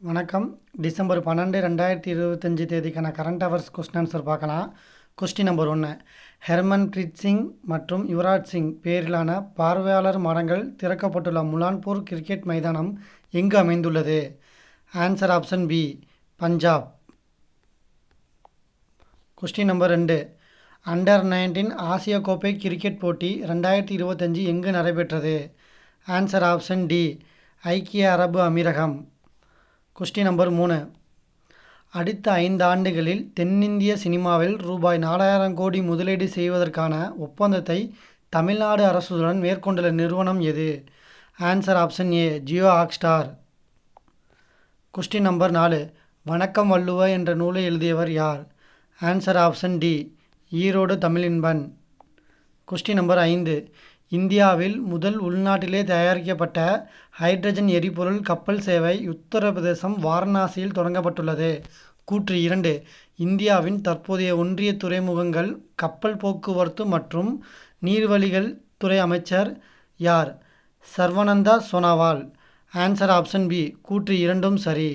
வணக்கம். டிசம்பர் 12, 2025 தேதிக்கான current affairs question answer பார்க்கலாம். Question number 1. ஹர்மன்பிரீத் சிங் மற்றும் யுவராஜ் சிங் பேரிலான பார்வையாளர் மாடங்கள் திறக்கப்பட்டுள்ள முலான்பூர் கிரிக்கெட் மைதானம் எங்கு அமைந்துள்ளது? Answer option B, Punjab. Question number 2. Under 19 ஆசிய கோப்பை கிரிக்கெட் போட்டி 2025 எங்கு நடைபெற்றது? ஆன்சர் ஆப்ஷன் டி, ஐக்கிய அரபு அமீரகம். Question number 3. அடுத்த 5 ஆண்டுகளில் தென்னிந்திய சினிமாவில் ரூபாய் 4000 கோடி முதலீடு செய்வதற்கான ஒப்பந்தத்தை தமிழ்நாடு அரசுடன் மேற்கொண்டுள்ள நிறுவனம் எது? Answer option A, Jio Hotstar. Question number 4. வணக்கம் வள்ளுவ என்ற நூலை எழுதியவர் யார்? Answer option D, Erode Tamilinban. Question number 5. இந்தியாவில் முதல் உள்நாட்டிலே தயாரிக்கப்பட்ட ஹைட்ரஜன் எரிபொருள் கப்பல் சேவை உத்தரப்பிரதேசம் வாரணாசியில் தொடங்கப்பட்டுள்ளது. கூற்று 2. இந்தியாவின் தற்போதைய ஒன்றிய துறைமுகங்கள் கப்பல் போக்குவரத்து மற்றும் நீர்வழிகள் துறை அமைச்சர் யார்? Sarvananda Sonowal. Answer option B, கூற்று 2ம் சரி.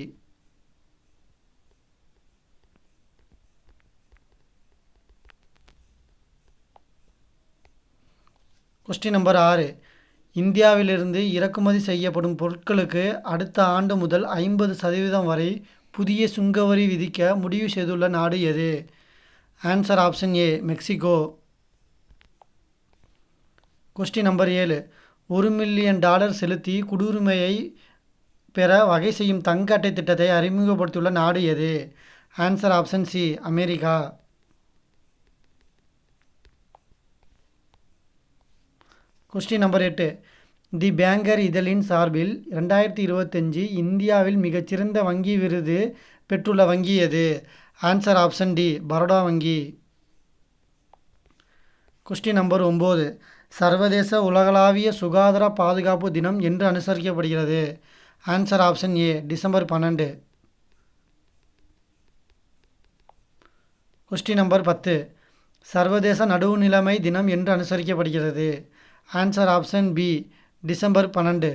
Question number 6. இந்தியாவிலிருந்து இறக்குமதி செய்யப்படும் பொருட்களுக்கு அடுத்த ஆண்டு முதல் 50% வரை புதிய சுங்கவரி விதிக்க முடிவு செய்துள்ள நாடு எது? ஆன்சர் ஆப்ஷன் ஏ, மெக்சிகோ. Question number 7. $1 மில்லியன் செலுத்தி குடியுரிமையை பெற வகை செய்யும் தங்க அட்டை திட்டத்தை அறிமுகப்படுத்தியுள்ள நாடு எது? Answer option C, America. Question number 8. தி பேங்கர் இதழின் சார்பில் 2025 இந்தியாவில் மிகச்சிறந்த வங்கி விருது பெற்றுள்ள வங்கி எது? ஆன்சர் ஆப்ஷன் டி, பரோடா வங்கி. Question number 9. சர்வதேச உலகளாவிய சுகாதார பாதுகாப்பு தினம் என்று அனுசரிக்கப்படுகிறது? Answer option A, December 12. Question number 10. சர்வதேச நடுவுநிலைமை தினம் என்று அனுசரிக்கப்படுகிறது? Answer option B, December 12.